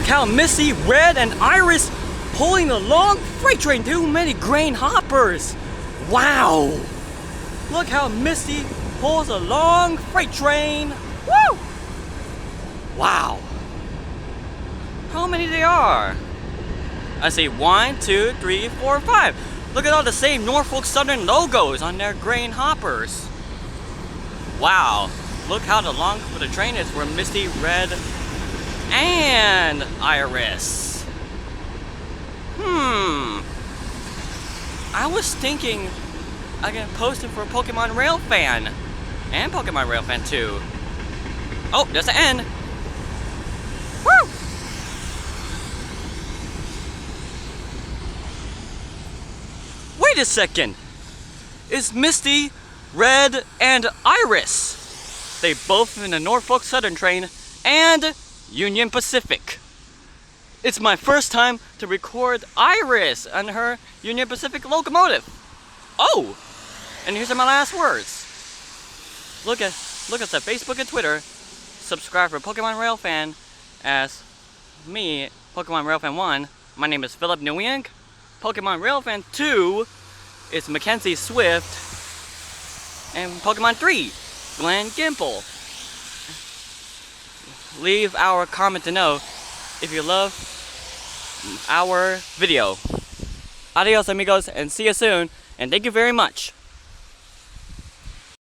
how Missy, Red, and Iris pulling a long freight train through many grain hoppers. Wow! Look how Missy pulls a long freight train. Woo! Wow! How many there are? I see 1, 2, 3, 4, 5. Look at all the same Norfolk Southern logos on their grain hoppers. Wow! Look how long the train is for Misty, Red, and Iris. I was thinking I can post it for Pokemon Railfan and Pokemon Railfan 2. Oh, there's the end. Woo! Wait a second. It's Misty, Red, and Iris. They both in the Norfolk Southern train and Union Pacific. It's my first time to record Iris on her Union Pacific locomotive. Oh, and here's my last words. Look us at Facebook and Twitter. Subscribe for Pokemon Railfan as me, Pokemon Railfan 1. My name is Philip Nguyen. Pokemon Railfan 2 is Mackenzie Swift. And Pokemon 3, Glenn Gimple. Leave our comment to know if you love our video. Adios amigos, and see you soon, and thank you very much.